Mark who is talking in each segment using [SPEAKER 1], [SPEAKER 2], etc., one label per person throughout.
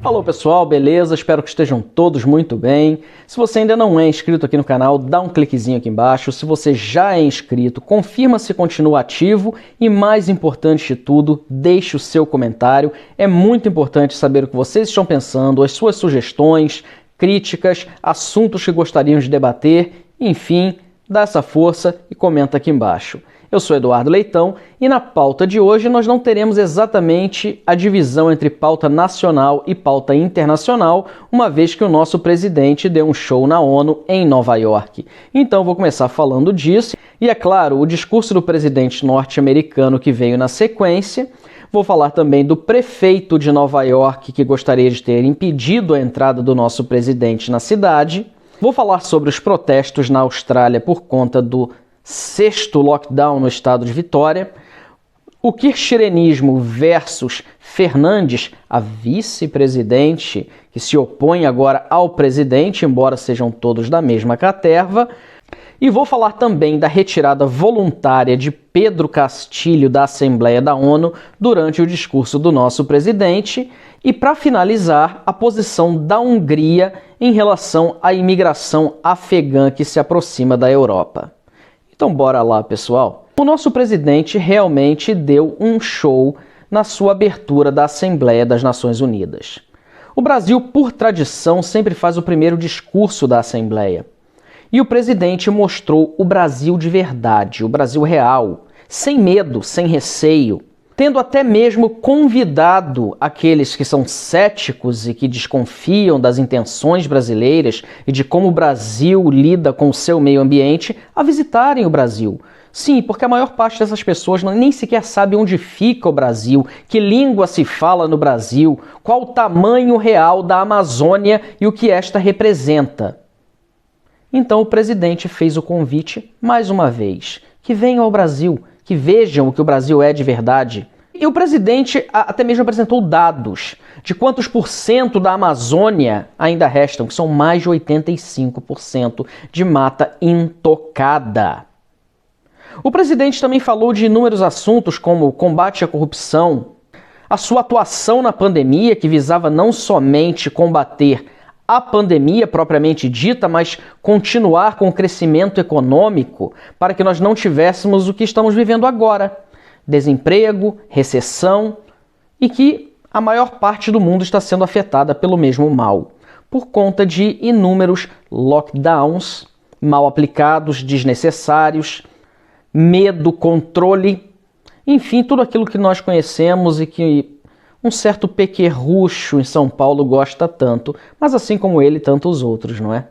[SPEAKER 1] Alô pessoal, beleza? Espero que estejam todos muito bem. Se você ainda não é inscrito aqui no canal, dá um cliquezinho aqui embaixo. Se você já é inscrito, confirma se continua ativo e, mais importante de tudo, deixe o seu comentário. É muito importante saber o que vocês estão pensando, as suas sugestões, críticas, assuntos que gostariam de debater, enfim, dá essa força e comenta aqui embaixo. Eu sou Eduardo Leitão e na pauta de hoje nós não teremos exatamente a divisão entre pauta nacional e pauta internacional, uma vez que o nosso presidente deu um show na ONU em Nova York. Então vou começar falando disso e, é claro, o discurso do presidente norte-americano que veio na sequência. Vou falar também do prefeito de Nova York que gostaria de ter impedido a entrada do nosso presidente na cidade. Vou falar sobre os protestos na Austrália por conta do 6º lockdown no estado de Vitória, o kirchnerismo versus Fernandes, a vice-presidente que se opõe agora ao presidente, embora sejam todos da mesma caterva, e vou falar também da retirada voluntária de Pedro Castilho da Assembleia da ONU durante o discurso do nosso presidente, e para finalizar, a posição da Hungria em relação à imigração afegã que se aproxima da Europa. Então bora lá, pessoal. O nosso presidente realmente deu um show na sua abertura da Assembleia das Nações Unidas. O Brasil, por tradição, sempre faz o primeiro discurso da Assembleia. E o presidente mostrou o Brasil de verdade, o Brasil real, sem medo, sem receio, tendo até mesmo convidado aqueles que são céticos e que desconfiam das intenções brasileiras e de como o Brasil lida com o seu meio ambiente a visitarem o Brasil. Sim, porque a maior parte dessas pessoas nem sequer sabe onde fica o Brasil, que língua se fala no Brasil, qual o tamanho real da Amazônia e o que esta representa. Então o presidente fez o convite mais uma vez, que venham ao Brasil, que vejam o que o Brasil é de verdade. E o presidente até mesmo apresentou dados de quantos % da Amazônia ainda restam, que são mais de 85% de mata intocada. O presidente também falou de inúmeros assuntos como o combate à corrupção, a sua atuação na pandemia, que visava não somente combater a pandemia propriamente dita, mas continuar com o crescimento econômico para que nós não tivéssemos o que estamos vivendo agora. Desemprego, recessão e que a maior parte do mundo está sendo afetada pelo mesmo mal, por conta de inúmeros lockdowns mal aplicados, desnecessários, medo, controle, enfim, tudo aquilo que nós conhecemos e que um certo pequerrucho em São Paulo gosta tanto, mas assim como ele, tantos outros, não é?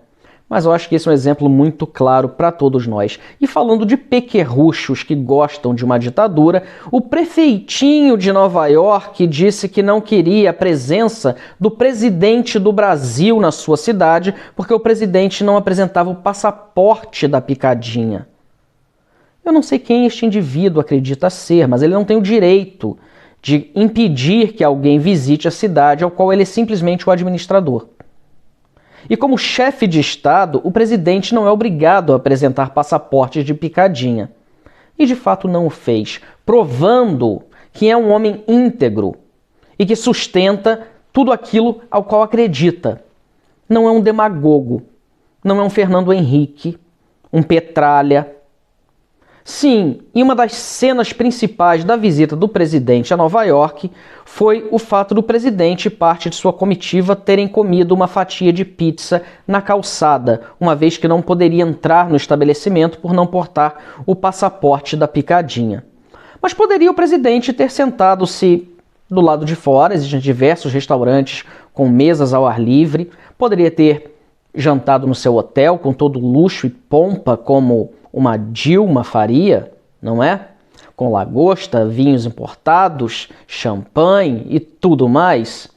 [SPEAKER 1] Mas eu acho que esse é um exemplo muito claro para todos nós. E falando de pequerruchos que gostam de uma ditadura, o prefeitinho de Nova York disse que não queria a presença do presidente do Brasil na sua cidade, porque o presidente não apresentava o passaporte da picadinha. Eu não sei quem este indivíduo acredita ser, mas ele não tem o direito de impedir que alguém visite a cidade ao qual ele é simplesmente o administrador. E como chefe de Estado, o presidente não é obrigado a apresentar passaportes de picadinha. E de fato não o fez, provando que é um homem íntegro e que sustenta tudo aquilo ao qual acredita. Não é um demagogo, não é um Fernando Henrique, um Petralha. Sim, e uma das cenas principais da visita do presidente a Nova York foi o fato do presidente e parte de sua comitiva terem comido uma fatia de pizza na calçada, uma vez que não poderia entrar no estabelecimento por não portar o passaporte da picadinha. Mas poderia o presidente ter sentado-se do lado de fora, existem diversos restaurantes com mesas ao ar livre, poderia ter jantado no seu hotel com todo luxo e pompa como uma Dilma faria, não é? Com lagosta, vinhos importados, champanhe e tudo mais.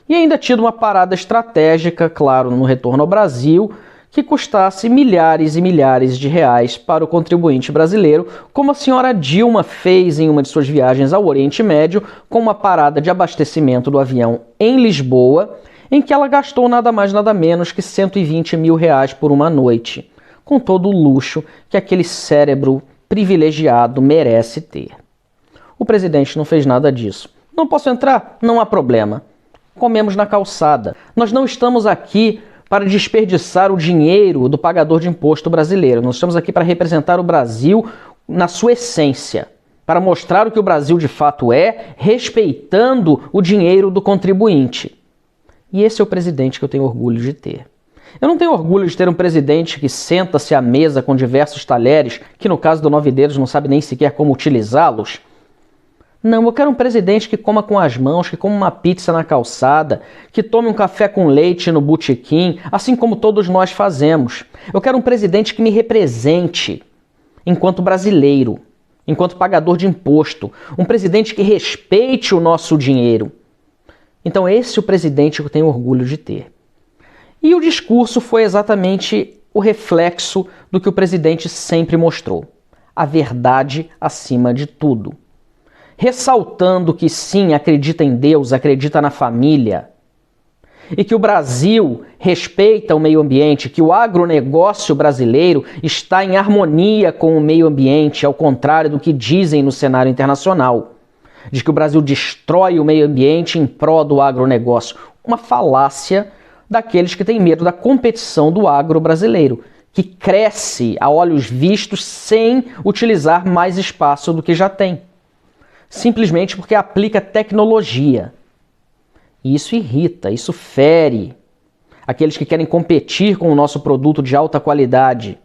[SPEAKER 1] E ainda tido uma parada estratégica, claro, no retorno ao Brasil, que custasse milhares e milhares de reais para o contribuinte brasileiro, como a senhora Dilma fez em uma de suas viagens ao Oriente Médio, com uma parada de abastecimento do avião em Lisboa, em que ela gastou nada mais nada menos que 120 mil reais por uma noite, com todo o luxo que aquele cérebro privilegiado merece ter. O presidente não fez nada disso. Não posso entrar? Não há problema. comemos na calçada. Nós não estamos aqui para desperdiçar o dinheiro do pagador de imposto brasileiro. Nós estamos aqui para representar o Brasil na sua essência, para mostrar o que o Brasil de fato é, respeitando o dinheiro do contribuinte. E esse é o presidente que eu tenho orgulho de ter. Eu não tenho orgulho de ter um presidente que senta-se à mesa com diversos talheres, que no caso do Nove Dedos não sabe nem sequer como utilizá-los. Não, eu quero um presidente que coma com as mãos, que coma uma pizza na calçada, que tome um café com leite no botequim, assim como todos nós fazemos. Eu quero um presidente que me represente enquanto brasileiro, enquanto pagador de imposto, um presidente que respeite o nosso dinheiro. Então esse é o presidente que eu tenho orgulho de ter. E o discurso foi exatamente o reflexo do que o presidente sempre mostrou: a verdade acima de tudo. Ressaltando que sim, acredita em Deus, acredita na família, e que o Brasil respeita o meio ambiente, que o agronegócio brasileiro está em harmonia com o meio ambiente, ao contrário do que dizem no cenário internacional, de que o Brasil destrói o meio ambiente em prol do agronegócio. Uma falácia daqueles que têm medo da competição do agro brasileiro, que cresce a olhos vistos sem utilizar mais espaço do que já tem. Simplesmente porque aplica tecnologia. E isso irrita, isso fere aqueles que querem competir com o nosso produto de alta qualidade.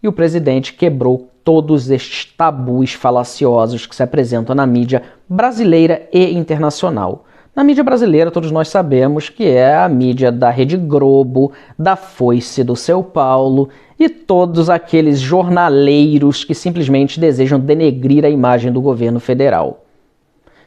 [SPEAKER 1] E o presidente quebrou todos estes tabus falaciosos que se apresentam na mídia brasileira e internacional. Na mídia brasileira, todos nós sabemos que é a mídia da Rede Globo, da Foice do Seu Paulo e todos aqueles jornaleiros que simplesmente desejam denegrir a imagem do governo federal.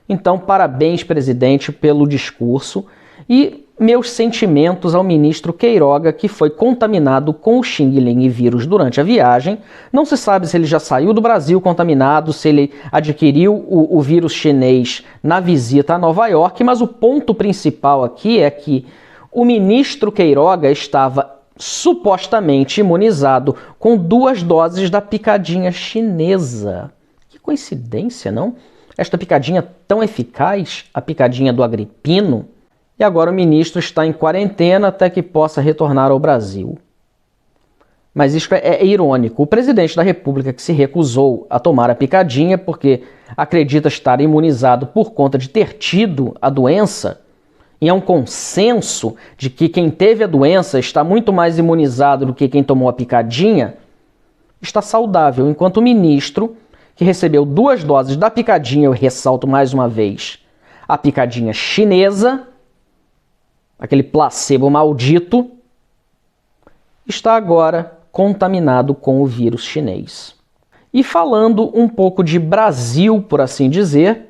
[SPEAKER 1] Então, parabéns, presidente, pelo discurso e meus sentimentos ao ministro Queiroga, que foi contaminado com o Xing Ling vírus durante a viagem. Não se sabe se ele já saiu do Brasil contaminado, se ele adquiriu o vírus chinês na visita a Nova York, mas o ponto principal aqui é que o ministro Queiroga estava supostamente imunizado com 2 doses da picadinha chinesa. Que coincidência, não? Esta picadinha tão eficaz, a picadinha do Agripino. E agora o ministro está em quarentena até que possa retornar ao Brasil. Mas isso é irônico. O presidente da República, que se recusou a tomar a picadinha porque acredita estar imunizado por conta de ter tido a doença, e é um consenso de que quem teve a doença está muito mais imunizado do que quem tomou a picadinha, está saudável, enquanto o ministro, que recebeu 2 doses da picadinha, eu ressalto mais uma vez, a picadinha chinesa, aquele placebo maldito, está agora contaminado com o vírus chinês. E falando um pouco de Brasil, por assim dizer,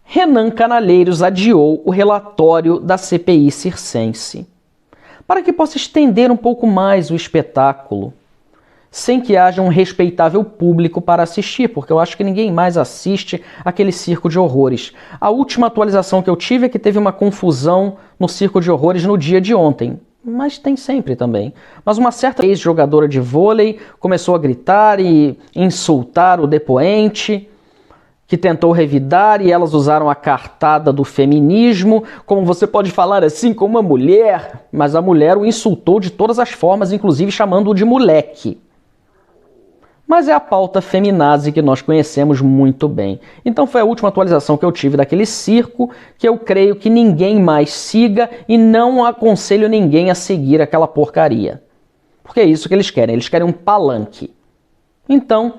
[SPEAKER 1] Renan Canalheiros adiou o relatório da CPI circense, para que possa estender um pouco mais o espetáculo, sem que haja um respeitável público para assistir, porque eu acho que ninguém mais assiste aquele circo de horrores. A última atualização que eu tive é que teve uma confusão no circo de horrores no dia de ontem, mas tem sempre também. Mas uma certa ex-jogadora de vôlei começou a gritar e insultar o depoente, que tentou revidar, e elas usaram a cartada do feminismo, como você pode falar assim com uma mulher, mas a mulher o insultou de todas as formas, inclusive chamando-o de moleque. Mas é a pauta feminazi que nós conhecemos muito bem. Então foi a última atualização que eu tive daquele circo, que eu creio que ninguém mais siga e não aconselho ninguém a seguir aquela porcaria. Porque é isso que eles querem um palanque. Então,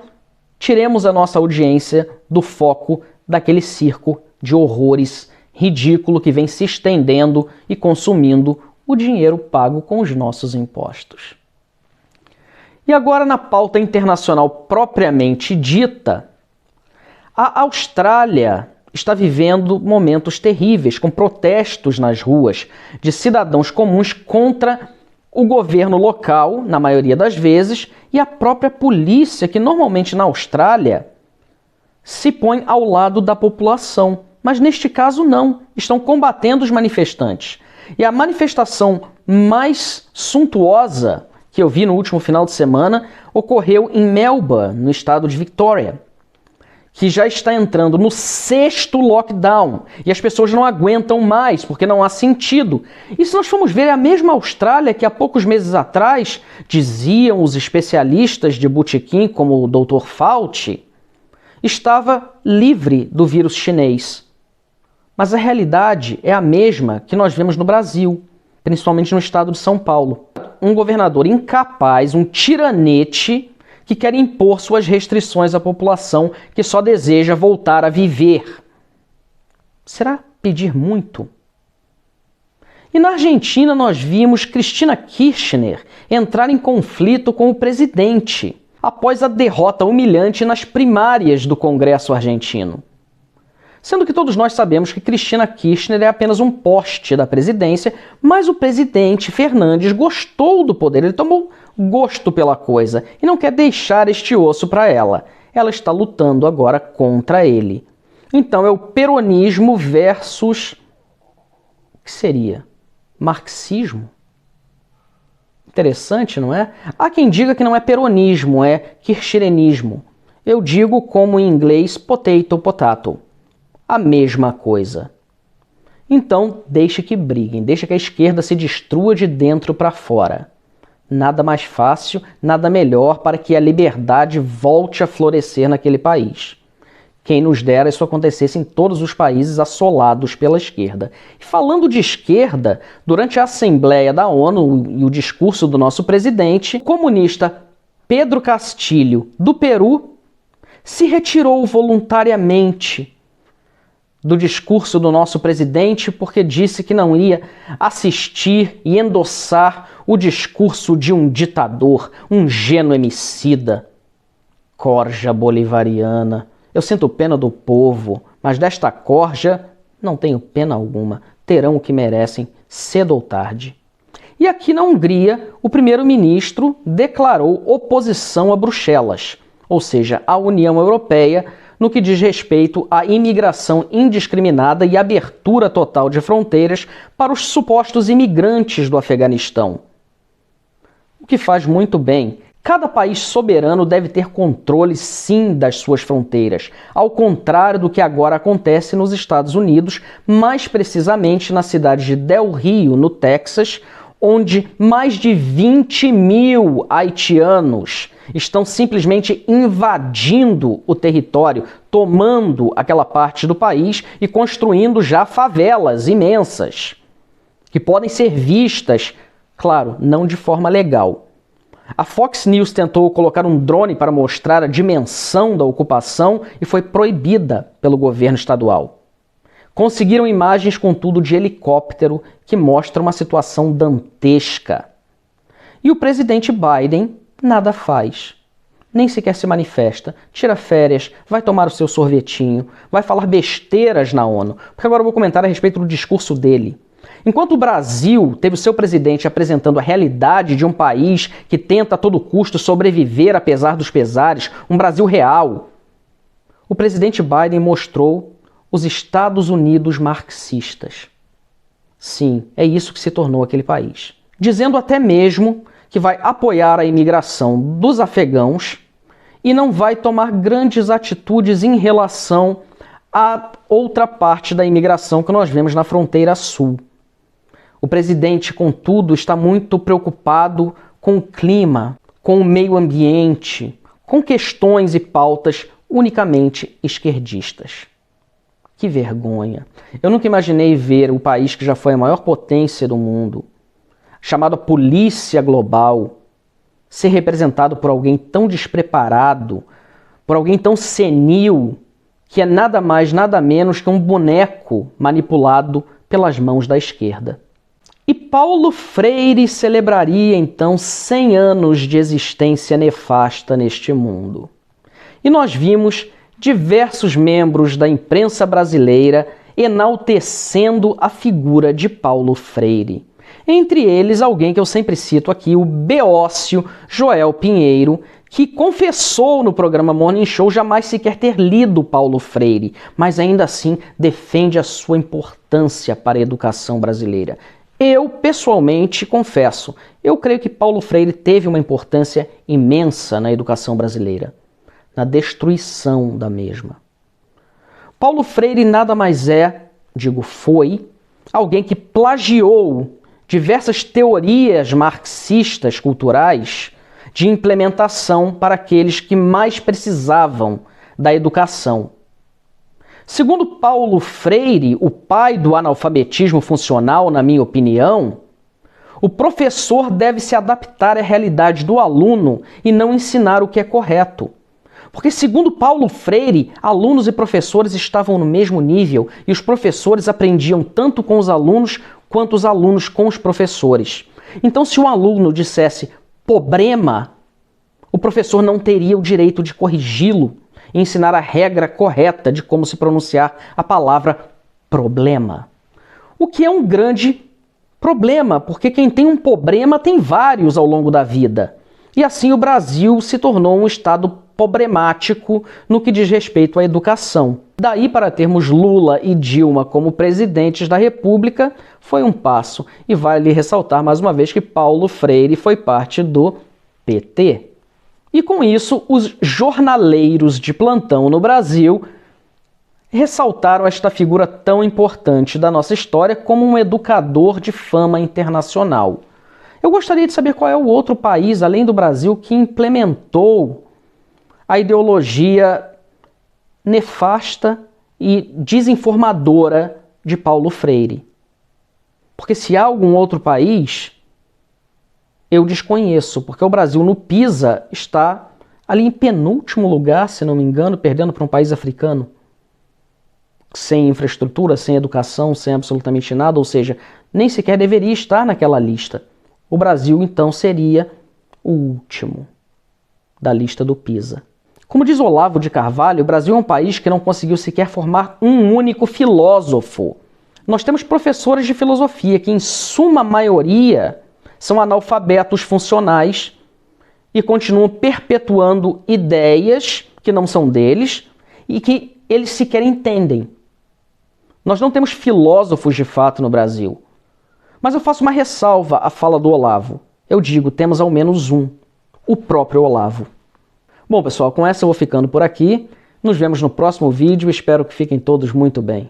[SPEAKER 1] tiremos a nossa audiência do foco daquele circo de horrores ridículo que vem se estendendo e consumindo o dinheiro pago com os nossos impostos. E agora, na pauta internacional propriamente dita, a Austrália está vivendo momentos terríveis, com protestos nas ruas de cidadãos comuns contra o governo local, na maioria das vezes, e a própria polícia, que normalmente na Austrália se põe ao lado da população. Mas neste caso não, estão combatendo os manifestantes. E a manifestação mais suntuosa que eu vi no último final de semana ocorreu em Melbourne, no estado de Victoria, que já está entrando no 6º lockdown e as pessoas não aguentam mais porque não há sentido. E se nós formos ver, é a mesma Austrália que há poucos meses atrás diziam os especialistas de botequim, como o Dr. Fauci, estava livre do vírus chinês. Mas a realidade é a mesma que nós vemos no Brasil, principalmente no estado de São Paulo. Um governador incapaz, um tiranete, que quer impor suas restrições à população que só deseja voltar a viver. Será pedir muito? E na Argentina nós vimos Cristina Kirchner entrar em conflito com o presidente após a derrota humilhante nas primárias do Congresso argentino. Sendo que todos nós sabemos que Cristina Kirchner é apenas um poste da presidência, mas o presidente Fernandes gostou do poder, ele tomou gosto pela coisa e não quer deixar este osso para ela. Ela está lutando agora contra ele. Então é o peronismo versus... o que seria? Marxismo? Interessante, não é? Há quem diga que não é peronismo, é kirchnerismo. Eu digo como em inglês potato, potato. A mesma coisa. Então, deixe que briguem, deixe que a esquerda se destrua de dentro para fora. Nada mais fácil, nada melhor para que a liberdade volte a florescer naquele país. Quem nos dera isso acontecesse em todos os países assolados pela esquerda. E falando de esquerda, durante a Assembleia da ONU e o discurso do nosso presidente, o comunista Pedro Castilho, do Peru, se retirou voluntariamente do discurso do nosso presidente porque disse que não ia assistir e endossar o discurso de um ditador, um genocida. Corja bolivariana. Eu sinto pena do povo, mas desta corja não tenho pena alguma. Terão o que merecem, cedo ou tarde. E aqui na Hungria, o primeiro-ministro declarou oposição a Bruxelas, ou seja, à União Europeia, no que diz respeito à imigração indiscriminada e abertura total de fronteiras para os supostos imigrantes do Afeganistão. O que faz muito bem. Cada país soberano deve ter controle, sim, das suas fronteiras, ao contrário do que agora acontece nos Estados Unidos, mais precisamente na cidade de Del Rio, no Texas, onde mais de 20 mil haitianos estão simplesmente invadindo o território, tomando aquela parte do país e construindo já favelas imensas, que podem ser vistas, claro, não de forma legal. A Fox News tentou colocar um drone para mostrar a dimensão da ocupação e foi proibida pelo governo estadual. Conseguiram imagens, contudo, de helicóptero que mostram uma situação dantesca. E o presidente Biden nada faz. Nem sequer se manifesta, tira férias, vai tomar o seu sorvetinho, vai falar besteiras na ONU. Porque agora eu vou comentar a respeito do discurso dele. Enquanto o Brasil teve o seu presidente apresentando a realidade de um país que tenta a todo custo sobreviver apesar dos pesares, um Brasil real, o presidente Biden mostrou os Estados Unidos marxistas. Sim, é isso que se tornou aquele país. Dizendo até mesmo que vai apoiar a imigração dos afegãos e não vai tomar grandes atitudes em relação a outra parte da imigração que nós vemos na fronteira sul. O presidente, contudo, está muito preocupado com o clima, com o meio ambiente, com questões e pautas unicamente esquerdistas. Que vergonha! Eu nunca imaginei ver o país que já foi a maior potência do mundo, chamado polícia global, ser representado por alguém tão despreparado, por alguém tão senil, que é nada mais, nada menos que um boneco manipulado pelas mãos da esquerda. E Paulo Freire celebraria então 100 anos de existência nefasta neste mundo. E nós vimos diversos membros da imprensa brasileira enaltecendo a figura de Paulo Freire. Entre eles, alguém que eu sempre cito aqui, o beócio Joel Pinheiro, que confessou no programa Morning Show jamais sequer ter lido Paulo Freire, mas ainda assim defende a sua importância para a educação brasileira. Eu, pessoalmente, confesso, eu creio que Paulo Freire teve uma importância imensa na educação brasileira, na destruição da mesma. Paulo Freire nada mais foi, alguém que plagiou diversas teorias marxistas culturais de implementação para aqueles que mais precisavam da educação. Segundo Paulo Freire, o pai do analfabetismo funcional, na minha opinião, o professor deve se adaptar à realidade do aluno e não ensinar o que é correto. Porque, segundo Paulo Freire, alunos e professores estavam no mesmo nível e os professores aprendiam tanto com os alunos quanto os alunos com os professores. Então, se um aluno dissesse problema, o professor não teria o direito de corrigi-lo e ensinar a regra correta de como se pronunciar a palavra problema. O que é um grande problema, porque quem tem um problema tem vários ao longo da vida. E assim o Brasil se tornou um estado problemático no que diz respeito à educação. Daí para termos Lula e Dilma como presidentes da República foi um passo. E vale ressaltar mais uma vez que Paulo Freire foi parte do PT. E com isso, os jornaleiros de plantão no Brasil ressaltaram esta figura tão importante da nossa história como um educador de fama internacional. Eu gostaria de saber qual é o outro país, além do Brasil, que implementou a ideologia nefasta e desinformadora de Paulo Freire. Porque se há algum outro país, eu desconheço, porque o Brasil no PISA está ali em penúltimo lugar, se não me engano, perdendo para um país africano. Sem infraestrutura, sem educação, sem absolutamente nada, ou seja, nem sequer deveria estar naquela lista. O Brasil, então, seria o último da lista do PISA. Como diz Olavo de Carvalho, o Brasil é um país que não conseguiu sequer formar um único filósofo. Nós temos professores de filosofia que, em suma maioria, são analfabetos funcionais e continuam perpetuando ideias que não são deles e que eles sequer entendem. Nós não temos filósofos de fato no Brasil. Mas eu faço uma ressalva à fala do Olavo. Eu digo, temos ao menos um, o próprio Olavo. Bom, pessoal, com essa eu vou ficando por aqui. Nos vemos no próximo vídeo. Espero que fiquem todos muito bem.